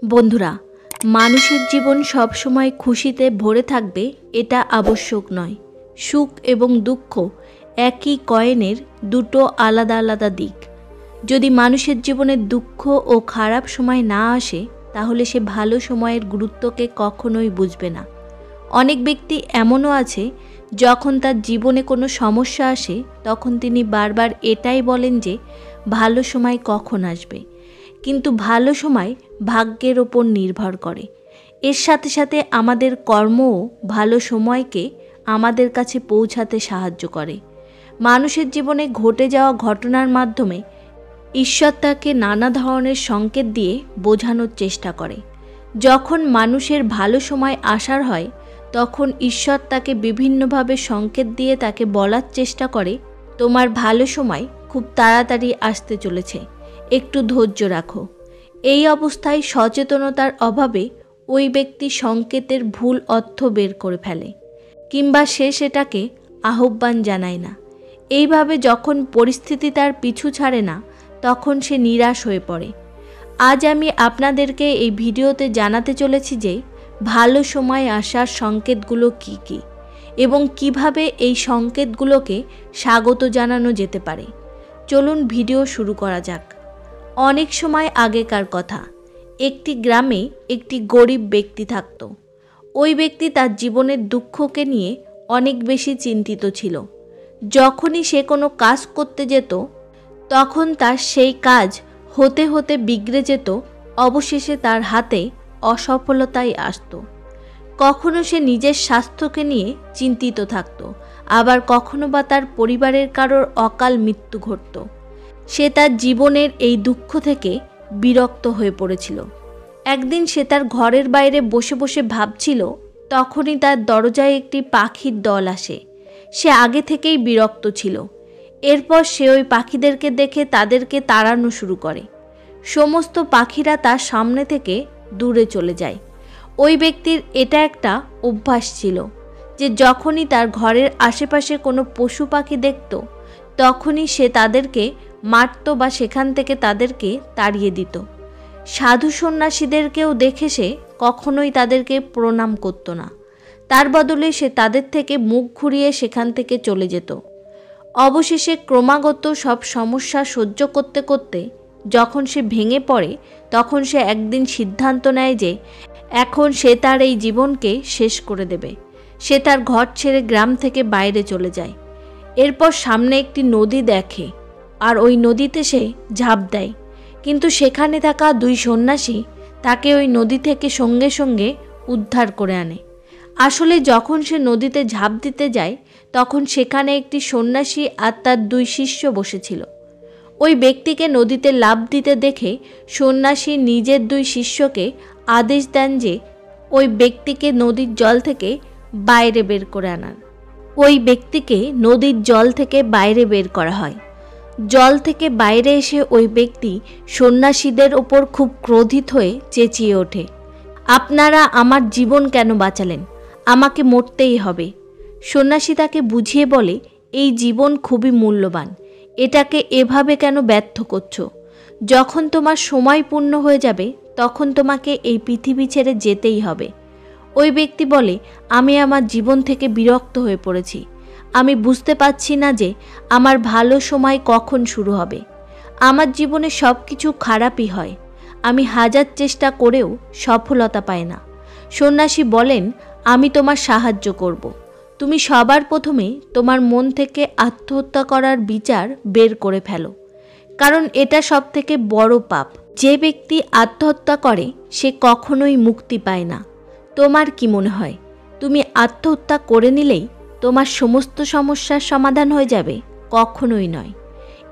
বন্ধুরা, মানুষের জীবন সব সময় খুশিতে ভরে থাকবে এটা আবশ্যক নয়। সুখ এবং দুঃখ একই কয়েনের দুটো আলাদা আলাদা দিক। যদি মানুষের জীবনে দুঃখ ও খারাপ সময় না আসে, তাহলে সে ভালো সময়ের গুরুত্বকে কখনোই বুঝবে না। অনেক ব্যক্তি এমনও আছে, যখন তার জীবনে কোনো সমস্যা আসে তখন তিনি বারবার এটাই বলেন যে ভালো সময় কখন আসবে। কিন্তু ভালো সময় ভাগ্যের ওপর নির্ভর করে। এর সাথে সাথে আমাদের কর্মও ভালো সময়কে আমাদের কাছে পৌঁছাতে সাহায্য করে। মানুষের জীবনে ঘটে যাওয়া ঘটনার মাধ্যমে ঈশ্বর তাকে নানা ধরনের সংকেত দিয়ে বোঝানোর চেষ্টা করে। যখন মানুষের ভালো সময় আসার হয়, তখন ঈশ্বর তাকে বিভিন্নভাবে সংকেত দিয়ে তাকে বলার চেষ্টা করে, তোমার ভালো সময় খুব তাড়াতাড়ি আসতে চলেছে, একটু ধৈর্য রাখো। এই অবস্থায় সচেতনতার অভাবে ওই ব্যক্তি সংকেতের ভুল অর্থ বের করে ফেলে, কিংবা সে সেটাকে আহ্বান জানায় না। এইভাবে যখন পরিস্থিতি তার পিছু ছাড়ে না, তখন সে নিরাশ হয়ে পড়ে। আজ আমি আপনাদেরকে এই ভিডিওতে জানাতে চলেছি যে ভালো সময় আসার সংকেতগুলো কী কী এবং কিভাবে এই সংকেতগুলোকে স্বাগত জানানো যেতে পারে। চলুন ভিডিও শুরু করা যাক। অনেক সময় আগেকার কথা, একটি গ্রামে একটি গরিব ব্যক্তি থাকত। ওই ব্যক্তি তার জীবনের দুঃখকে নিয়ে অনেক বেশি চিন্তিত ছিল। যখনই সে কোনো কাজ করতে যেত, তখন তার সেই কাজ হতে হতে বিগড়ে যেত। অবশেষে তার হাতে অসফলতাই আসত। কখনো সে নিজের স্বাস্থ্যকে নিয়ে চিন্তিত থাকত, আবার কখনো বা তার পরিবারের কারোর অকাল মৃত্যু ঘটত। সে তার জীবনের এই দুঃখ থেকে বিরক্ত হয়ে পড়েছিল। একদিন সে তার ঘরের বাইরে বসে বসে ভাবছিল, তখনই তার দরজায় একটি পাখির দল আসে। সে আগে থেকেই বিরক্ত ছিল। এরপর সে ওই পাখিদেরকে দেখে তাদেরকে তাড়ানো শুরু করে। সমস্ত পাখিরা তার সামনে থেকে দূরে চলে যায়। ওই ব্যক্তির এটা একটা অভ্যাস ছিল যে যখনই তার ঘরের আশেপাশে কোনো পশু পাখি দেখত, তখনই সে তাদেরকে মারত বা সেখান থেকে তাদেরকে তাড়িয়ে দিত। সাধু সন্ন্যাসীদেরকেও দেখে সে কখনোই তাদেরকে প্রণাম করত না। তার বদলে সে তাদের থেকে মুখ ঘুরিয়ে সেখান থেকে চলে যেত। অবশেষে ক্রমাগত সব সমস্যা সহ্য করতে করতে যখন সে ভেঙে পড়ে, তখন সে একদিন সিদ্ধান্ত নেয় যে এখন সে তার এই জীবনকে শেষ করে দেবে। সে তার ঘর ছেড়ে গ্রাম থেকে বাইরে চলে যায়। এরপর সামনে একটি নদী দেখে আর ওই নদীতে সে ঝাঁপ দেয়। কিন্তু সেখানে থাকা দুই সন্ন্যাসী তাকে ওই নদী থেকে সঙ্গে সঙ্গে উদ্ধার করে আনে। আসলে যখন সে নদীতে ঝাঁপ দিতে যায়, তখন সেখানে একটি সন্ন্যাসী আর তার দুই শিষ্য বসেছিল। ওই ব্যক্তিকে নদীতে লাফ দিতে দেখে সন্ন্যাসী নিজের দুই শিষ্যকে আদেশ দেন যে ওই ব্যক্তিকে নদীর জল থেকে বাইরে বের করে আনার। ওই ব্যক্তিকে নদীর জল থেকে বাইরে বের করা হয়। জল থেকে বাইরে এসে ওই ব্যক্তি সন্ন্যাসীদের ওপর খুব ক্রোধিত হয়ে চেঁচিয়ে ওঠে, আপনারা আমার জীবন কেন বাঁচালেন? আমাকে মরতেই হবে। সন্ন্যাসী তাকে বুঝিয়ে বলে, এই জীবন খুবই মূল্যবান, এটাকে এভাবে কেন ব্যর্থ করছো? যখন তোমার সময় পূর্ণ হয়ে যাবে, তখন তোমাকে এই পৃথিবী ছেড়ে যেতেই হবে। ওই ব্যক্তি বলে, আমি আমার জীবন থেকে বিরক্ত হয়ে পড়েছি। আমি বুঝতে পারছি না যে আমার ভালো সময় কখন শুরু হবে। আমার জীবনে সব কিছু খারাপই হয়। আমি হাজার চেষ্টা করেও সফলতা পাই না। সন্ন্যাসী বলেন, আমি তোমার সাহায্য করব। তুমি সবার প্রথমে তোমার মন থেকে আত্মহত্যা করার বিচার বের করে ফেলো, কারণ এটা সবথেকে বড় পাপ। যে ব্যক্তি আত্মহত্যা করে সে কখনোই মুক্তি পায় না। তোমার কি মনে হয়, তুমি আত্মহত্যা করে নিলেই তোমার সমস্ত সমস্যার সমাধান হয়ে যাবে? কখনোই নয়।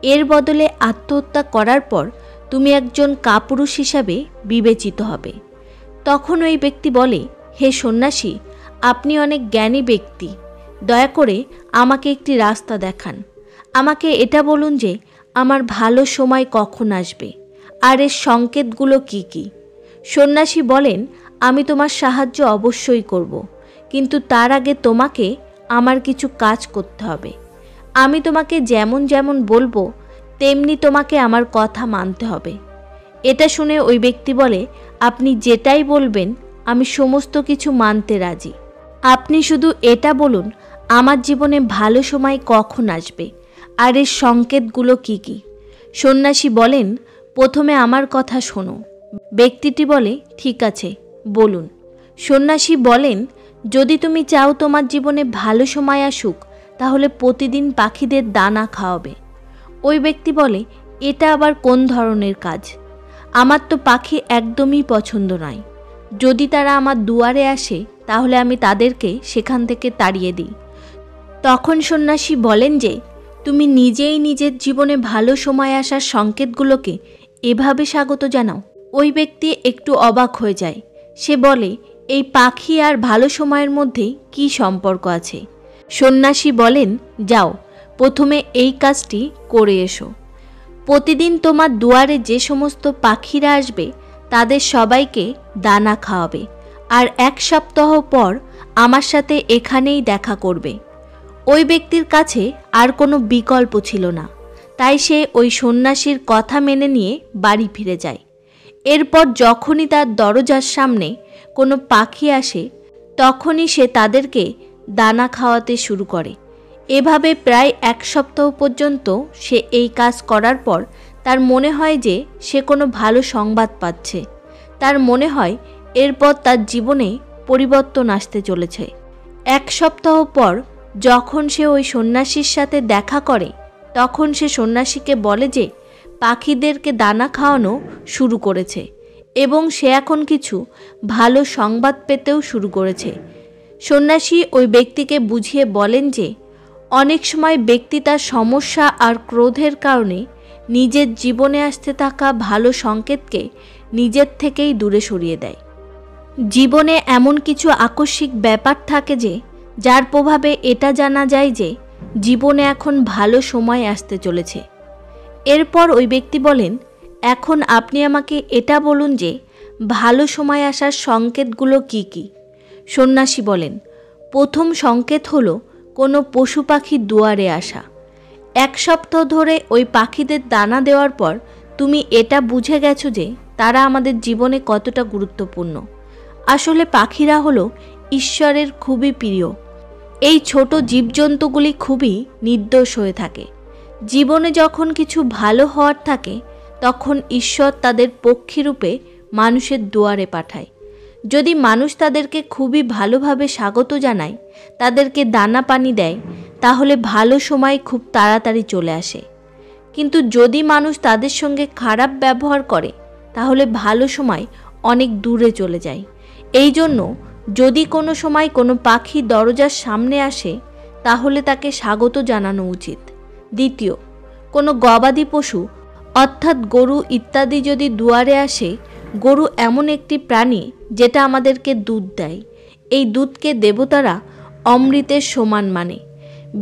এর বদলে আত্মহত্যা করার পর তুমি একজন কাপুরুষ হিসাবে বিবেচিত হবে। তখন ওই ব্যক্তি বলে, হে সন্ন্যাসী, আপনি অনেক জ্ঞানী ব্যক্তি, দয়া করে আমাকে একটি রাস্তা দেখান। আমাকে এটা বলুন যে আমার ভালো সময় কখন আসবে আর এর সংকেতগুলো কি কি। সন্ন্যাসী বলেন, আমি তোমার সাহায্য অবশ্যই করব, কিন্তু তার আগে তোমাকে আমার কিছু কাজ করতে হবে। আমি তোমাকে যেমন যেমন বলবো তেমনি তোমাকে আমার কথা মানতে হবে। এটা শুনে ওই ব্যক্তি বলে, আপনি যেটাই বলবেন আমি সমস্ত কিছু মানতে রাজি। আপনি শুধু এটা বলুন আমার জীবনে ভালো সময় কখন আসবে আর এর সংকেতগুলো কি কি। সন্ন্যাসী বলেন, প্রথমে আমার কথা শোনো। ব্যক্তিটি বলে, ঠিক আছে বলুন। সন্ন্যাসী বলেন, যদি তুমি চাও তোমার জীবনে ভালো সময় আসুক তাহলে প্রতিদিন পাখিদের দানা খাওয়াবে। ওই ব্যক্তি বলে, এটা আবার কোন ধরনের কাজ? আমার তো পাখি একদমই পছন্দ নয়। যদি তারা আমার দুয়ারে আসে তাহলে আমি তাদেরকে সেখান থেকে তাড়িয়ে দিই। তখন সন্ন্যাসী বলেন যে, তুমি নিজেই নিজের জীবনে ভালো সময় আসার সংকেতগুলোকে এভাবে স্বাগত জানাও। ওই ব্যক্তি একটু অবাক হয়ে যায়। সে বলে, এই পাখি আর ভালো সময়ের মধ্যে কি সম্পর্ক আছে? সন্ন্যাসী বলেন, যাও প্রথমে এই কাজটি করে এসো। প্রতিদিন তোমার দুয়ারে যে সমস্ত পাখিরা আসবে তাদের সবাইকে দানা খাওয়াবে, আর 1 সপ্তাহ পর আমার সাথে এখানেই দেখা করবে। ওই ব্যক্তির কাছে আর কোনো বিকল্প ছিল না, তাই সে ওই সন্ন্যাসীর কথা মেনে নিয়ে বাড়ি ফিরে যায়। এরপর যখনই তার দরজার সামনে কোনো পাখি আসে তখনই সে তাদেরকে দানা খাওয়াতে শুরু করে। এভাবে প্রায় 1 সপ্তাহ পর্যন্ত সে এই কাজ করার পর তার মনে হয় যে সে কোনো ভালো সংবাদ পাচ্ছে। তার মনে হয় এরপর তার জীবনে পরিবর্তন আসতে চলেছে। 1 সপ্তাহ পর যখন সে ওই সন্ন্যাসীর সাথে দেখা করে তখন সে সন্ন্যাসীকে বলে যে পাখিদেরকে দানা খাওয়ানো শুরু করেছে এবং সে এখন কিছু ভালো সংবাদ পেতেও শুরু করেছে। সন্ন্যাসী ওই ব্যক্তিকে বুঝিয়ে বলেন যে অনেক সময় ব্যক্তি তার সমস্যা আর ক্রোধের কারণে নিজের জীবনে আসতে থাকা ভালো সংকেতকে নিজের থেকেই দূরে সরিয়ে দেয়। জীবনে এমন কিছু আকস্মিক ব্যাপার থাকে যে যার প্রভাবে এটা জানা যায় যে জীবনে এখন ভালো সময় আসতে চলেছে। এরপর ওই ব্যক্তি বলেন, এখন আপনি আমাকে এটা বলুন যে ভালো সময় আসার সংকেতগুলো কি কি। সন্ন্যাসী বলেন, প্রথম সংকেত হলো কোনো পশু পাখি দুয়ারে আসা। 1 সপ্তাহ ধরে ওই পাখিদের দানা দেওয়ার পর তুমি এটা বুঝে গেছো যে তারা আমাদের জীবনে কতটা গুরুত্বপূর্ণ। আসলে পাখিরা হলো ঈশ্বরের খুবই প্রিয়। এই ছোট জীবজন্তুগুলি খুবই নির্দোষ হয়ে থাকে। জীবনে যখন কিছু ভালো হওয়ার থাকে তখন ঈশ্বর তাদের পক্ষীরূপে মানুষের দুয়ারে পাঠায়। যদি মানুষ তাদেরকে খুবই ভালোভাবে স্বাগত জানায়, তাদেরকে দানা পানি দেয়, তাহলে ভালো সময় খুব তাড়াতাড়ি চলে আসে। কিন্তু যদি মানুষ তাদের সঙ্গে খারাপ ব্যবহার করে তাহলে ভালো সময় অনেক দূরে চলে যায়। এই জন্য যদি কোনো সময় কোনো পাখি দরজার সামনে আসে তাহলে তাকে স্বাগত জানানো উচিত। দ্বিতীয়, কোনো গবাদি পশু অর্থাৎ গরু ইত্যাদি যদি দুয়ারে আসে, গরু এমন একটি প্রাণী যেটা আমাদেরকে দুধ দেয়। এই দুধকে দেবতারা অমৃতের সমান মানে।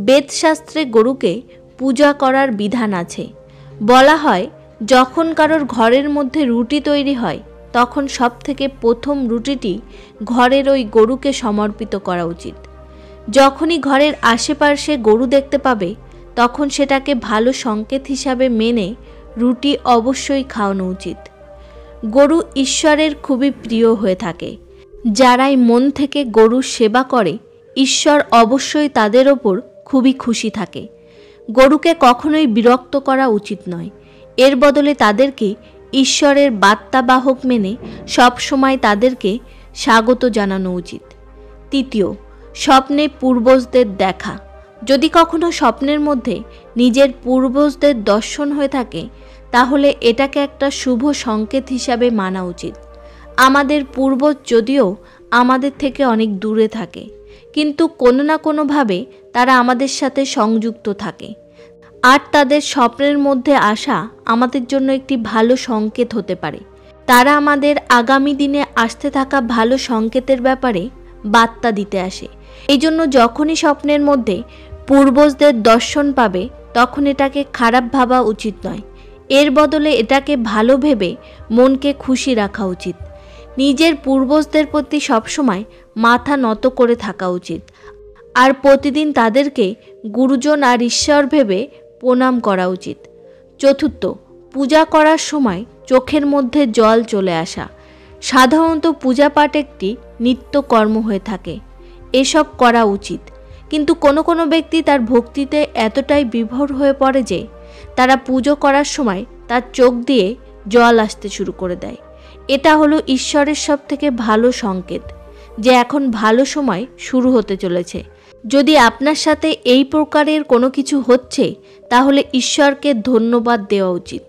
বেদশাস্ত্রে গরুকে পূজা করার বিধান আছে। বলা হয় যখন কারোর ঘরের মধ্যে রুটি তৈরি হয় তখন সবথেকে প্রথম রুটিটি ঘরের ওই গরুকে সমর্পিত করা উচিত। যখনই ঘরের আশেপাশে গরু দেখতে পাবে তখন সেটাকে ভালো সংকেত হিসাবে মেনে রুটি অবশ্যই খাওয়ানো উচিত। গরু ঈশ্বরের খুবই প্রিয় হয়ে থাকে। যারাই মন থেকে গরুর সেবা করে ঈশ্বর অবশ্যই তাদের ওপর খুবই খুশি থাকে। গরুকে কখনোই বিরক্ত করা উচিত নয়। এর বদলে তাদেরকে ঈশ্বরের বার্তাবাহক মেনে সব সময় তাদেরকে স্বাগত জানানো উচিত। তৃতীয়, স্বপ্নে পূর্বজদের দেখা। যদি কখনো স্বপ্নের মধ্যে নিজের পূর্বজদের দর্শন হয়ে থাকে তাহলে এটাকে একটা শুভ সংকেত হিসাবে মানা উচিত। আমাদের পূর্বজ যদিও আমাদের থেকে অনেক দূরে থাকে, কিন্তু কোনো না কোনোভাবে তারা আমাদের সাথে সংযুক্ত থাকে, আর তাদের স্বপ্নের মধ্যে আসা আমাদের জন্য একটি ভালো সংকেত হতে পারে। তারা আমাদের আগামী দিনে আসতে থাকা ভালো সংকেতের ব্যাপারে বার্তা দিতে আসে। এই জন্য যখনই স্বপ্নের মধ্যে পূর্বজদের দর্শন পাবে তখন এটাকে খারাপ ভাবা উচিত নয়। এর বদলে এটাকে ভালো ভেবে মনকে খুশি রাখা উচিত। নিজের পূর্বজদের প্রতি সবসময় মাথা নত করে থাকা উচিত, আর প্রতিদিন তাদেরকে গুরুজন আর ঈশ্বর ভেবে প্রণাম করা উচিত। চতুর্থ, পূজা করার সময় চোখের মধ্যে জল চলে আসা। সাধারণত পূজা পাঠ একটি নিত্যকর্ম হয়ে থাকে, এসব করা উচিত। কিন্তু কোনো কোনো ব্যক্তি তার ভক্তিতে এতটাই বিভোর হয়ে পড়ে যে তারা পুজো করার সময় তার চোখ দিয়ে জল আসতে শুরু করে দেয়। এটা হলো ঈশ্বরের সবথেকে ভালো সংকেত যে এখন ভালো সময় শুরু হতে চলেছে। যদি আপনার সাথে এই প্রকারের কোনো কিছু হচ্ছে, তাহলে ঈশ্বরকে ধন্যবাদ দেওয়া উচিত।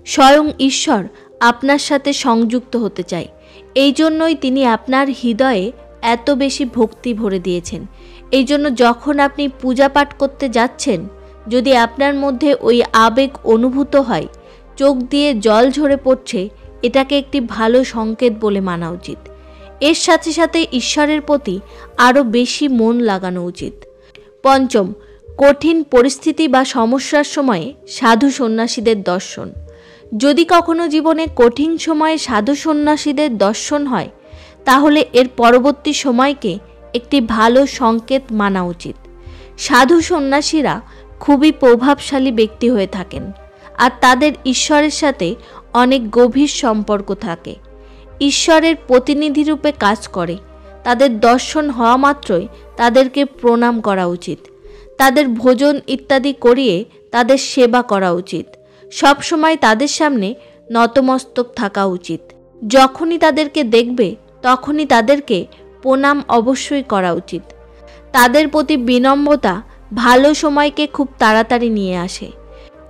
স্বয়ং ঈশ্বর আপনার সাথে সংযুক্ত হতে চায়, এই জন্যই তিনি আপনার হৃদয়ে এত বেশি ভক্তি ভরে দিয়েছেন। এই জন্য যখন আপনি পূজা পাঠ করতে যাচ্ছেন, যদি আপনার মধ্যে ওই আবেগ অনুভূত হয়, চোখ দিয়ে জল ঝরে পড়ছে, এটাকে একটি ভালো সংকেত বলে মানা উচিত। এর সাথে সাথে ঈশ্বরের প্রতি আরও বেশি মন লাগানো উচিত। পঞ্চম, কঠিন পরিস্থিতি বা সমস্যার সময়ে সাধু সন্ন্যাসীদের দর্শন। যদি কখনো জীবনে কঠিন সময়ে সাধু সন্ন্যাসীদের দর্শন হয়, তাহলে এর পরবর্তী সময়কে একটি ভালো সংকেত মানা উচিত। সাধু সন্ন্যাসীরা খুবই প্রভাবশালী ব্যক্তি হয়ে থাকেন, আর তাদের ঈশ্বরের সাথে অনেক গভীর সম্পর্ক থাকে। ঈশ্বরের প্রতিনিধি রূপে কাজ করে। তাদের দর্শন হওয়া মাত্রই তাদেরকে প্রণাম করা উচিত। তাদের ভোজন ইত্যাদি করিয়ে তাদের সেবা করা উচিত। সব সময় তাদের সামনে নতমস্তক থাকা উচিত। যখনই তাদেরকে দেখবে তখনই তাদেরকে প্রণাম অবশ্যই করা উচিত। তাদের প্রতি বিনম্রতা ভালো সময়কে খুব তাড়াতাড়ি নিয়ে আসে।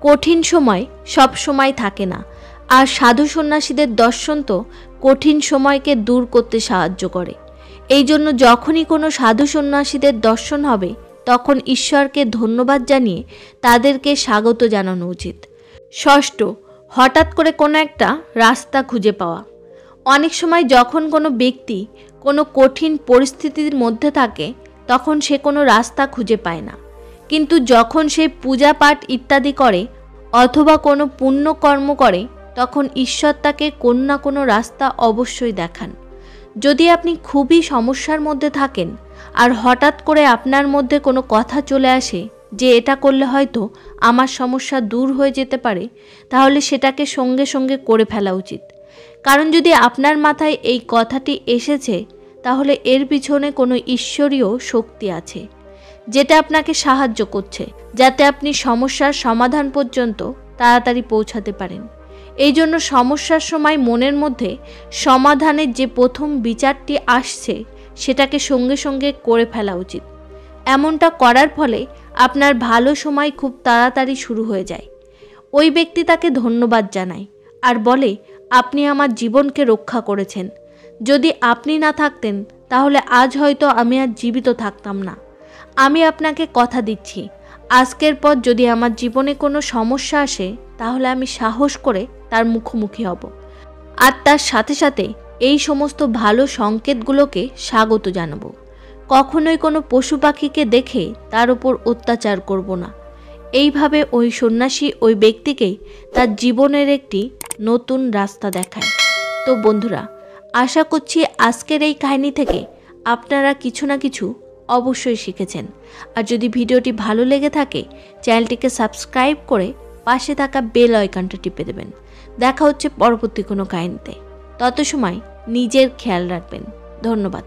কঠিন সময় সব সময় থাকে না, আর সাধু সন্ন্যাসীদের দর্শন তো কঠিন সময়কে দূর করতে সাহায্য করে। এই জন্য যখনই কোনো সাধু সন্ন্যাসীদের দর্শন হবে, তখন ঈশ্বরকে ধন্যবাদ জানিয়ে তাদেরকে স্বাগত জানানো উচিত। ষষ্ঠ, হঠাৎ করে কোনো একটা রাস্তা খুঁজে পাওয়া। অনেক সময় যখন কোনো ব্যক্তি কোনো কঠিন পরিস্থিতির মধ্যে থাকে, তখন সে কোনো রাস্তা খুঁজে পায় না। কিন্তু যখন সে পূজা পাঠ ইত্যাদি করে অথবা কোনো পুণ্যকর্ম করে, তখন ঈশ্বর তাকে কোনো না কোনো রাস্তা অবশ্যই দেখান। যদি আপনি খুবই সমস্যার মধ্যে থাকেন আর হঠাৎ করে আপনার মধ্যে কোনো কথা চলে আসে যে এটা করলে হয়তো আমার সমস্যা দূর হয়ে যেতে পারে, তাহলে সেটাকে সঙ্গে সঙ্গে করে ফেলা উচিত। কারণ যদি আপনার মাথায় এই কথাটি এসেছে, তাহলে এর পিছনে কোনো ঈশ্বরীয় শক্তি আছে যেটা আপনাকে সাহায্য করছে, যাতে আপনি সমস্যার সমাধান পর্যন্ত তাড়াতাড়ি পৌঁছাতে পারেন। এই জন্য সমস্যার সময় মনের মধ্যে সমাধানের যে প্রথম বিচারটি আসছে, সেটাকে সঙ্গে সঙ্গে করে ফেলা উচিত। এমনটা করার ফলে আপনার ভালো সময় খুব তাড়াতাড়ি শুরু হয়ে যায়। ওই ব্যক্তি তাকে ধন্যবাদ জানায় আর বলে, আপনি আমার জীবনকে রক্ষা করেছেন। যদি আপনি না থাকতেন, তাহলে আজ হয়তো আমি আর জীবিত থাকতাম না। আমি আপনাকে কথা দিচ্ছি, আজকের পর যদি আমার জীবনে কোনো সমস্যা আসে, তাহলে আমি সাহস করে তার মুখোমুখি হব, আর তার সাথে সাথে এই সমস্ত ভালো সংকেতগুলোকে স্বাগত জানাবো। কখনোই কোনো পশু পাখিকে দেখে তার উপর অত্যাচার করব না। এইভাবে ওই সন্ন্যাসী ওই ব্যক্তিকেই তার জীবনের একটি নতুন রাস্তা দেখায়। তো বন্ধুরা, আশা করছি আজকের এই কাহিনী থেকে আপনারা কিছু না কিছু অবশ্যই শিখেছেন। আর যদি ভিডিওটি ভালো লেগে থাকে, চ্যানেলটিকে সাবস্ক্রাইব করে পাশে থাকা বেল আইকনটা টিপে দেবেন। দেখা হচ্ছে পরবর্তী কোনো কাহিনীতে। তত সময় নিজের খেয়াল রাখবেন। ধন্যবাদ।